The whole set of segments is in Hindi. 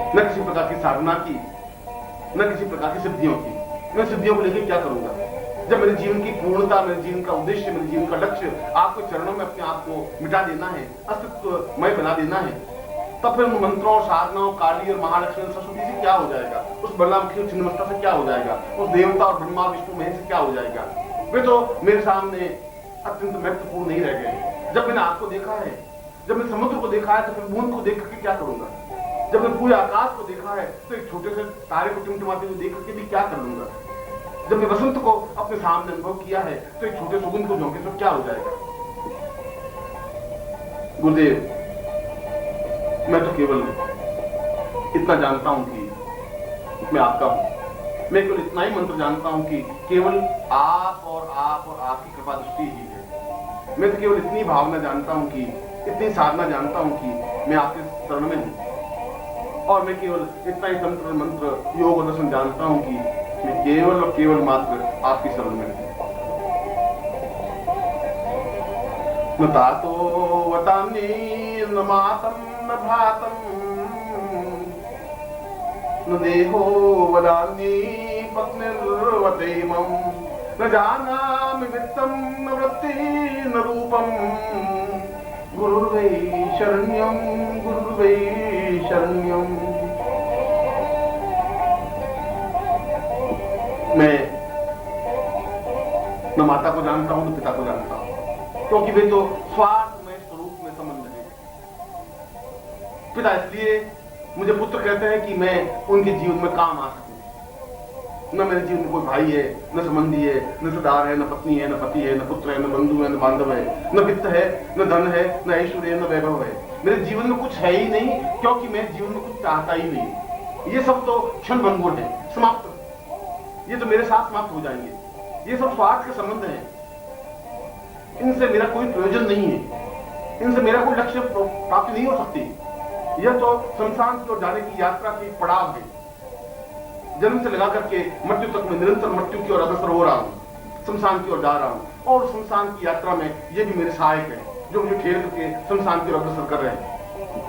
न किसी प्रकार की साधना की, न किसी प्रकार की सिद्धियों की। मैं सिद्धियों को लेकर क्या करूंगा जब मेरे जीवन की पूर्णता, मेरे जीवन का उद्देश्य, मेरे जीवन का लक्ष्य आपके चरणों में अपने आप को मिटा देना है, अस्तित्वमय बना देना है। तब फिर उन मंत्रों, साधनाओं, काली और महालक्ष्मी सरस्वती से क्या हो जाएगा? उस बलरामखी छिन्नमस्ता से क्या हो जाएगा? उस देवता और ब्रह्मा विष्णु महेश से क्या हो जाएगा? वे तो मेरे सामने अत्यंत महत्वपूर्ण नहीं रह गए। जब मैंने आपको देखा है, जब मैंने समुद्र को देखा है, तो फिर बूंद को देख करके क्या करूंगा? जब मैंने पूरे आकाश को देखा है, तो एक छोटे से तारे को टिमटिमाते हुए देख करके भी क्या कर लूंगा? जब मैं वसंत को अपने सामने अनुभव किया है, तो एक छोटे सुगंध को झोंके तो क्या हो जाएगा? गुरुदेव, मैं तो केवल इतना जानता हूं कि मैं आपका हूं। मैं केवल इतना ही मंत्र जानता हूं कि केवल आप और आपकी कृपा दृष्टि ही है। मैं तो केवल इतनी भावना जानता हूं कि, इतनी साधना जानता हूं कि मैं आपके शरण में हूं। और मैं केवल इतना ही तंत्र, मंत्र, योग और दर्शन जानता हूं कि मैं केवल और केवल मात्र आपकी शरण में हूं। न तातो वतानि न मातम न भ्रातम न देहो वदान्ये पत्निर्वतेमं न जानामि वित्तं न वृत्ति न रूपं गुरुर्वै शरण्यं गुरुर्वै शरण्यं। मैं न माता को जानता हूं न पिता को जानता हूं, क्योंकि वे तो स्वार्थ में, स्वरूप में संबंध है। पिता इसलिए मुझे पुत्र कहते हैं कि मैं उनके जीवन में काम आ सकूं। न मेरे जीवन में कोई भाई है, न संबंधी है, न रिश्तेदार है, न पत्नी है, न पति है, न पुत्र है, न बंधु है, न बांधव है, न वित्त है, न धन है, न ऐश्वर्य है, न वैभव है। मेरे जीवन में कुछ है ही नहीं, क्योंकि मैं जीवन में कुछ चाहता ही नहीं। ये सब तो क्षण भंगुर है, समाप्त। ये तो मेरे साथ समाप्त हो जाएंगे। ये सब स्वार्थ के संबंध हैं, इनसे मेरा कोई प्रयोजन नहीं है, इनसे मेरा कोई लक्ष्य प्राप्ति नहीं हो सकती। यह तो शमशान की ओर जाने की यात्रा की पड़ाव है। जन्म से लगा करके मृत्यु तक में निरंतर मृत्यु की ओर अग्रसर हो रहा हूं, शमशान की ओर जा रहा हूं। और शमशान की यात्रा में ये भी मेरे सहायक है, जो मुझे ठेल करके शमशान की ओर अग्रसर कर रहे हैं।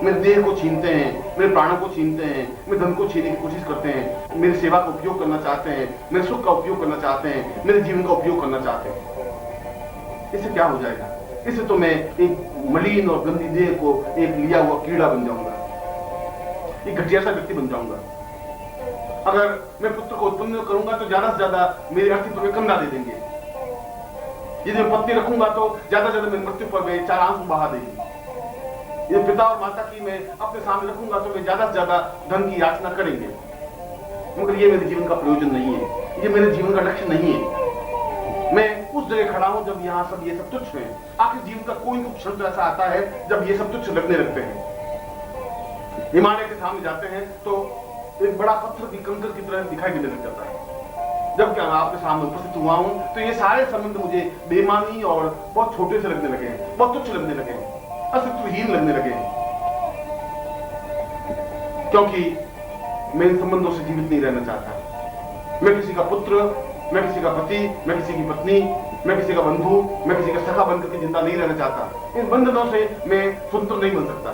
मेरे देह को छीनते हैं, मेरे प्राणों को छीनते हैं, मेरे धन को छीनने की कोशिश करते हैं, मेरी सेवा का उपयोग करना चाहते हैं, मेरे सुख का उपयोग करना चाहते हैं, मेरे जीवन का उपयोग करना चाहते हैं। इससे क्या हो जाएगा? इससे तो मैं एक मलिन और गंदी देह को एक लिया हुआ कीड़ा बन जाऊंगा, एक घटिया सा व्यक्ति बन जाऊंगा। अगर मैं पुत्र को उत्पन्न करूंगा तो ज्यादा से ज्यादा मेरे अस्तित्व में कंधा दे देंगे। यदि मैं पत्नी रखूंगा तो ज्यादा से ज्यादा मेरी मृत्यु पर वे चार आंसू बहा देगी। यदि पिता और माता की मैं अपने सामने रखूंगा तो वे ज्यादा से ज्यादा धन की याचना करेंगे। मगर ये मेरे जीवन का प्रयोजन नहीं है, ये मेरे जीवन का लक्ष्य नहीं है। मैं उस जगह खड़ा हूं जब यहाँ सब ये सब तुच्छ है। आखिर जीवन का कोई क्षण तो ऐसा आता है जब ये सब तुच्छ लगने लगते हैं। हिमालय के सामने जाते हैं तो एक बड़ा पत्थर भी कंकर की तरह दिखाई देने लग जाता है। जब क्या मैं आपके सामने उपस्थित हुआ हूं तो ये सारे संबंध मुझे बेमानी और बहुत छोटे से लगने लगे हैं, बहुत तुच्छ लगने लगे हैं, अस्तित्वहीन लगने लगे हैं। क्योंकि मैं इन संबंधों से जीवित नहीं रहना चाहता। मैं किसी का पुत्र, मैं किसी का पति, मैं किसी की पत्नी, मैं किसी का बंधु, मैं किसी का सखा बनकर के जिंदा नहीं रहना चाहता। इन बंधनों से मैं स्वतंत्र नहीं बन सकता।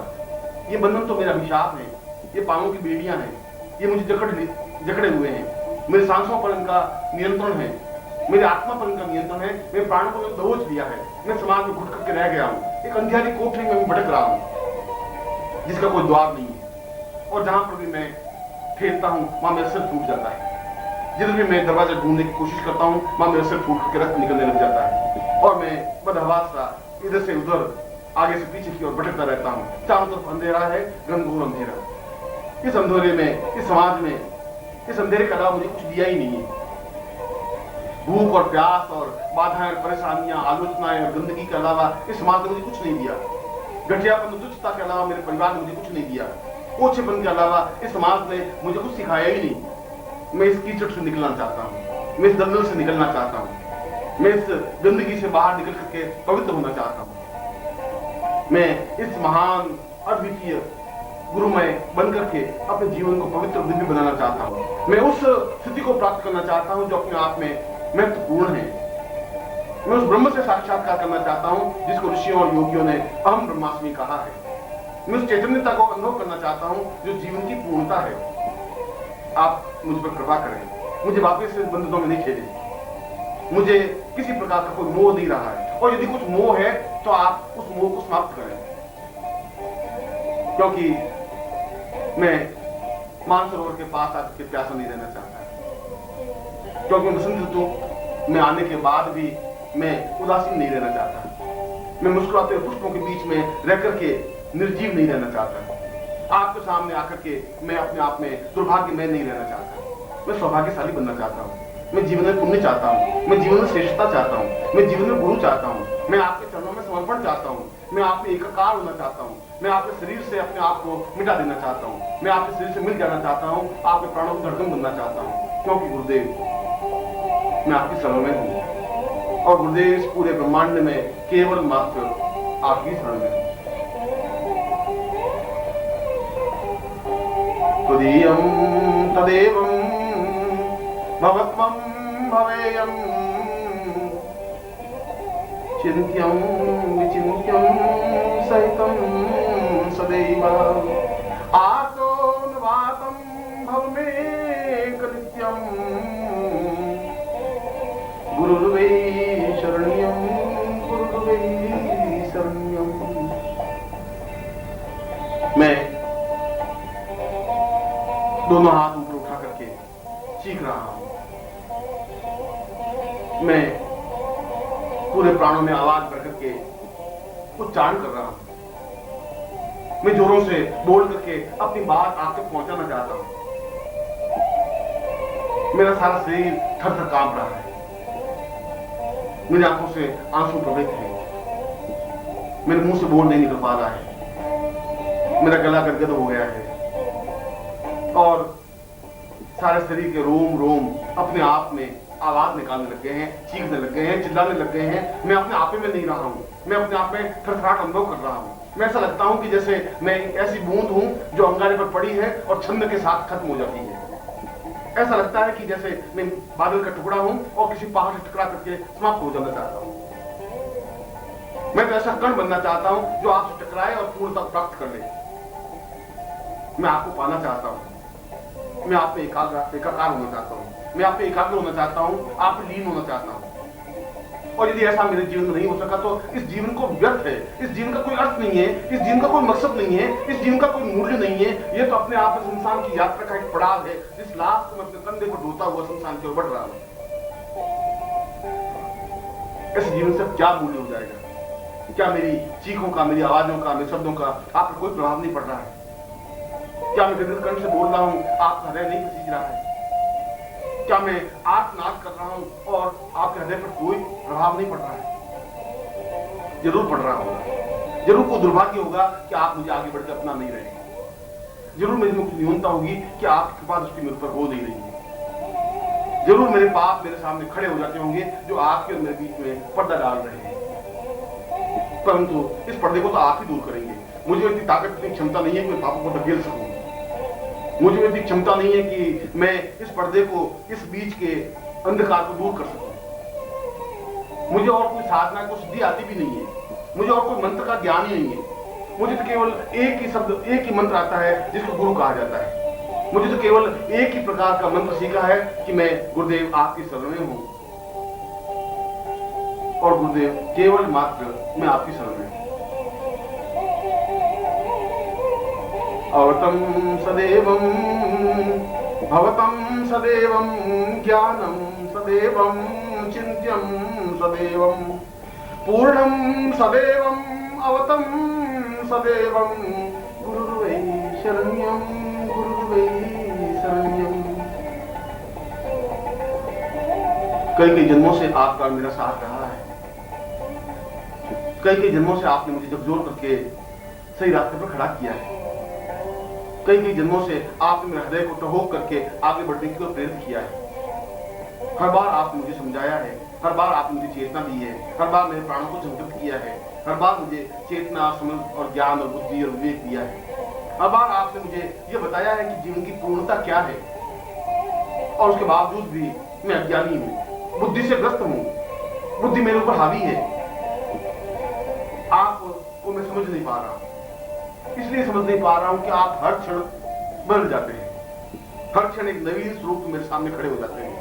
ये बंधन तो मेरा अभिशाप है, ये पांवों की बेड़ियां हैं, ये मुझे जकड़े हुए हैं। मेरे सांसों पर इनका नियंत्रण है, मेरी आत्मा पर इनका नियंत्रण है। मेरे प्राणों को दबोच लिया है। मैं समाज में घुट करके रह गया हूँ, एक अंधियारी कोठरी में भटक रहा हूँ जिसका कोई द्वार नहीं है। और जहां पर भी मैं ठेलता हूँ वहां मेरा सिर फूट जाता है। जिधर भी मैं दरवाजा ढूंढने की कोशिश करता हूँ वहां मेरा सिर फूट करके रक्त निकलने लग जाता है और मैं बदहवास सा इधर से उधर, आगे से पीछे की ओर भटकता रहता हूँ। चारों तरफ अंधेरा है, घनघोर अंधेरा। इस अंधेरे में, इस समाज में, इस अंधेरे के अलावा मुझे कुछ दिया ही नहीं है। भूख और प्यास और बाधाएं, परेशानियां, आलोचनाएं और गंदगी के अलावा इस समाज ने मुझे कुछ नहीं दिया। घटियापन, तुच्छता के अलावा मेरे परिवार ने मुझे कुछ नहीं दिया। ओछेपन के अलावा इस समाज ने मुझे कुछ सिखाया ही नहीं। मैं इस कीचड़ से निकलना चाहता हूँ, मैं इस दलदल से निकलना चाहता हूँ, मैं इस गंदगी से बाहर निकल करके पवित्र होना चाहता हूँ। मैं इस महान अद्वितीय गुरुमय बनकर के अपने जीवन को पवित्र दिव्य बनाना चाहता हूँ। मैं उस स्थिति को प्राप्त करना चाहता हूँ जो अपने आप में महत्वपूर्ण है। मैं उस ब्रह्म से साक्षात्कार करना चाहता हूँ जिसको ऋषियों और योगियों ने अहम ब्रह्मास्मि कहा है। मैं उस चैतन्यता को अनुभव करना चाहता हूं जो जीवन की पूर्णता है। आप मुझ पर कृपा करें, मुझे वापस से बंधनों में नहीं खेलें। मुझे किसी प्रकार का कोई मोह नहीं रहा है, और यदि कुछ मोह है तो आप उस मोह को समाप्त करें, क्योंकि मैं मानसरोवर के पास आकर के प्यासा नहीं रहना चाहता, क्योंकि बसंत ऋतु में आने के बाद भी मैं उदासीन नहीं रहना चाहता। मैं मुस्कुराते हुए पुष्पों के बीच में रह करके निर्जीव नहीं रहना चाहता। आपके सामने आकर के मैं अपने आप में दुर्भाग्य में नहीं रहना चाहता। मैं सौभाग्यशाली बनना चाहता हूँ। मैं जीवन में पुण्य चाहता हूँ, मैं जीवन में श्रेष्ठता चाहता हूँ, मैं जीवन में गुरु चाहता हूँ, मैं आपके चरणों में समर्पण चाहता हूँ, मैं आप में एकाकार होना चाहता हूँ, मैं आपके शरीर से अपने आप को मिटा देना चाहता हूँ, मैं आपके शरीर से मिल जाना चाहता हूँ, आपके प्राणों को धड़कन बनना चाहता हूँ, क्योंकि गुरुदेव मैं आपकी शरण में हूँ, और गुरुदेव इस पूरे ब्रह्मांड में केवल मात्र आपकी शरण में हूँ। तुदीयं तदेवं भवत्वं भवेयं चिन्त्यं विचिन्त्यं सहितं सदैव आतो नवातं भव मे कनित्यं गुरुर्वै शरण्यं गुरुर्वै शरण्यं। मैं दोनों हाथ ऊपर उठा करके चीख रहा हूं। मैं पूरे प्राणों में आवाज भर करके उच्चारण कर रहा हूं। मैं जोरों से बोल करके अपनी बात आप तक पहुंचाना चाहता हूं। मेरा सारा शरीर थर थर कांप रहा है, मेरी आंखों से आंसू प्रवहित हैं, मेरे मुंह से बोल नहीं निकल पा रहा है, मेरा गला गदगद हो गया है, और सारे शरीर के रोम रोम अपने आप में आवाज निकालने लग गए हैं, चीखने लग गए हैं, चिल्लाने लग गए हैं। मैं अपने आप में नहीं रहा हूं, मैं अपने आप में थरथराहट अनुभव कर रहा हूं। मैं ऐसा लगता हूं कि जैसे मैं एक ऐसी बूंद हूं जो अंगारे पर पड़ी है और छंद के साथ खत्म हो जाती है। ऐसा लगता है कि जैसे मैं बादल का टुकड़ा हूं और किसी पहाड़ से टकरा करके समाप्त हो जाना चाहता हूं। मैं तो ऐसा कण बनना चाहता हूं जो आपसे टकराए और पूर्णता प्राप्त कर ले। मैं आपको पाना चाहता हूं, मैं आप पे एकाकार होना चाहता हूं, मैं आप पे एकाग्र होना चाहता हूं, आप पे लीन होना चाहता हूं। और यदि ऐसा मेरे जीवन में नहीं हो सका तो इस जीवन को व्यर्थ है, इस जीवन का कोई अर्थ नहीं है, इस जीवन का कोई मकसद नहीं है, इस जीवन का कोई मूल्य नहीं है। यह तो अपने आप में इंसान की यात्रा का एक पड़ाव है, जिस लाभ को मैं अपने कंधे पर ढोता हुआ संसार की ओर बढ़ रहा हूं। इस जीवन से क्या मूल्य हो जाएगा? क्या मेरी चीखों का, मेरी आवाजों का, मेरे शब्दों का आप पर कोई प्रभाव नहीं पड़ रहा है? क्या मैं गदगद कंठ से बोल रहा हूं, आपका हृदय नहीं पसीज रहा है? क्या मैं आर्तनाद कर रहा हूं और आपके हृदय पर कोई प्रभाव नहीं पड़ रहा है? जरूर पड़ रहा होगा, जरूर कोई दुर्भाग्य होगा कि आप मुझे आगे बढ़कर अपना नहीं रहे। जरूर मेरी मुख्य न्यूनता होगी कि आपकी कृपा दृष्टि मेरे पर हो नहीं रही है। जरूर मेरे पाप मेरे सामने खड़े हो जाते होंगे जो आपके और मेरे बीच में पर्दा डाल रहे हैं, परंतु इस पर्दे को तो आप ही दूर करेंगे। मुझे इतनी ताकत, इतनी क्षमता नहीं है कि मैं पापों को धकेल सकूं। मुझे इतनी क्षमता नहीं है कि मैं इस पर्दे को, इस बीच के अंधकार को दूर कर सकूं। मुझे और कोई साधना को सिद्धि आती भी नहीं है, मुझे और कोई मंत्र का ज्ञान ही नहीं है। मुझे तो केवल एक ही शब्द, एक ही मंत्र आता है जिसको गुरु कहा जाता है। मुझे तो केवल एक ही प्रकार का मंत्र सीखा है कि मैं गुरुदेव आपकी शरण में हूं, और गुरुदेव केवल मात्र मैं आपकी शरण में हूं। अवतं सदैवं भवतं सदैवं ज्ञानं सदैवं चिन्त्यं सदैवं पूर्णं सदैवं अवतं सदैवं गुरुर्वै शरण्यं गुरुर्वै शरण्यं। कई जन्मों से आपका मेरा साथ रहा है, कई जन्मों से आपने मुझे झकझोर करके सही रास्ते पर खड़ा किया है। कई जन्मों से आपने मेरे हृदय को टहोक करके आगे बढ़ने की ओर प्रेरित किया है। हर बार आपने मुझे समझाया है, हर बार आपने मुझे चेतना दी है, हर बार मेरे प्राणों को संतृप्त किया है, हर बार मुझे चेतना, समझ और ज्ञान और बुद्धि और विवेक दिया है। हर बार आपने मुझे यह बताया है कि जीवन की पूर्णता क्या है, और उसके बावजूद भी मैं अज्ञानी हूं, बुद्धि से ग्रस्त हूं, बुद्धि मेरे ऊपर हावी है। आपको मैं समझ नहीं पा रहा। इसलिए समझ नहीं पा रहा हूं कि आप हर क्षण बदल जाते हैं, हर क्षण एक नवीन स्वरूप मेरे सामने खड़े हो जाते हैं।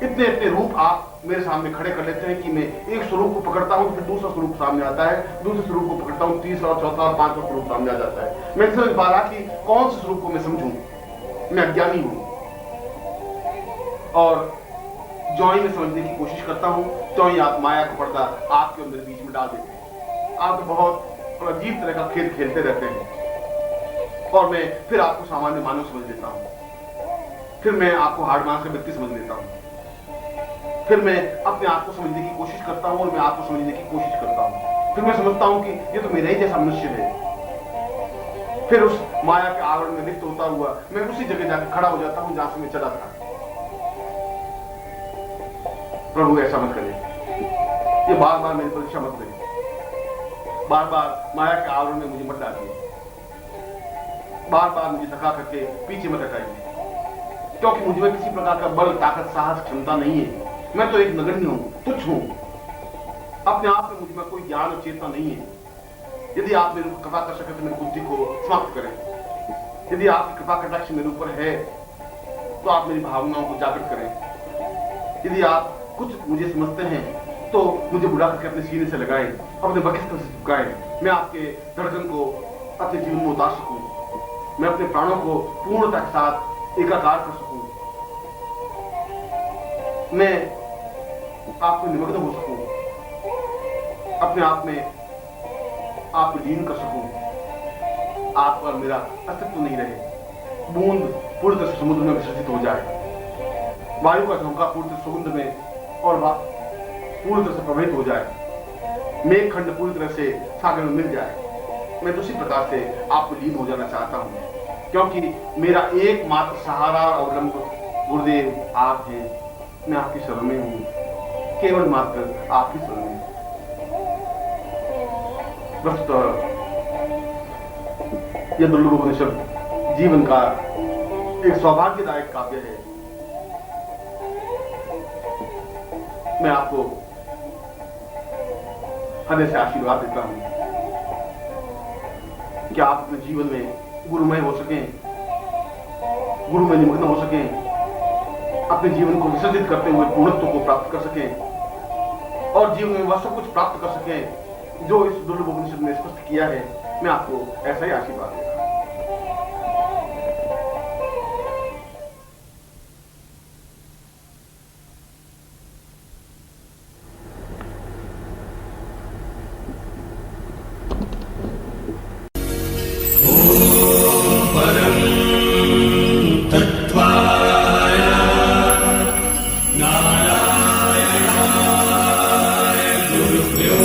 इतने इतने रूप आप मेरे सामने खड़े कर लेते हैं कि मैं एक स्वरूप को पकड़ता हूं तो फिर दूसरा स्वरूप सामने आता है, दूसरे स्वरूप को पकड़ता हूं, तीसरा और चौथा और पांचवा स्वरूप सामने आ जाता है। मैं नहीं समझ पा रहा कि कौन से स्वरूप को मैं समझूं। मैं अज्ञानी हूं और ज्यों ही मैं समझने की कोशिश करता हूं त्यों ही आप माया का पर्दा आपके अंदर बीच में डाल देते हैं। आप बहुत अजीब तरह का खेल खेलते रहते हैं और मैं फिर आपको सामान्य मानव समझ लेता हूं, फिर मैं आपको हार्ड मास का व्यक्ति समझ लेता हूं, फिर मैं अपने आप को समझने की कोशिश करता हूं और मैं आपको समझने की कोशिश करता हूं। फिर मैं समझता हूं कि ये तो मेरा ही जैसा मनुष्य है। फिर उस माया के आवरण में लिप्त होता हुआ मैं उसी जगह जाकर खड़ा हो जाता हूं जहां से मैं चला था। प्रभु ऐसा मत करिए, ये बार बार मेरी परीक्षा मत करिए, बार बार माया के आवरण में मुझे मत डालिए, बार बार मुझे धक्का करके पीछे मत हटाइए, क्योंकि मुझ में किसी प्रकार का बल, ताकत, साहस, क्षमता नहीं है। मैं तो एक नगण्य हूं, तुच्छ हूं, अपने आप में मुझ में कोई ज्ञान और चेतना नहीं है। यदि आप मेरे ऊपर कृपा कर सके तो मेरी बुद्धि को समाप्त करें। यदि आपकी कृपा कटाक्ष मेरे ऊपर है तो आप मेरी भावनाओं को जागृत करें। यदि आप कुछ मुझे समझते हैं तो मुझे बुला करके अपने सीने से लगाएं, अपने बकिस्तर से चिपकाएं। मैं आपके धड़कन को अपने जीवन में उतार सकूं, मैं अपने प्राणों को पूर्णता के साथ एकाकार कर सकूं, मैं आप में निमग्न हो सकूं, अपने आप में आप लीन कर सकूं, आप पर मेरा अस्तित्व नहीं रहे। बूंद पूरी तरह से समुद्र में विसर्जित हो जाए, वायु का झोंका पूरी तरह सुगंध में और पूरी तरह से प्रभावित हो जाए, मेघखंड पूरी तरह से सागर में मिल जाए। मैं दूसरी प्रकार से आपको लीन हो जाना चाहता हूं, क्योंकि मेरा एकमात्र सहारा और अवलंब गुरुदेव आप हैं। मैं आपकी शरण में हूं, केवल मात्र आपकी शरण में। वस्तुतः यह दुर्लभ उपनिषद जीवन का एक सौभाग्यदायक काव्य है। मैं आपको हृदय से आशीर्वाद देता हूं कि आप अपने जीवन में गुरुमय हो सकें, गुरु में निमग्न हो सकें, अपने जीवन को विसर्जित करते हुए पूर्णत्व को प्राप्त कर सकें और जीवन में वह सब कुछ प्राप्त कर सकें जो इस दुर्लभ उपनिषद ने स्पष्ट किया है। मैं आपको ऐसा ही आशीर्वाद देता हूं। नारायणाय गुरुभ्यो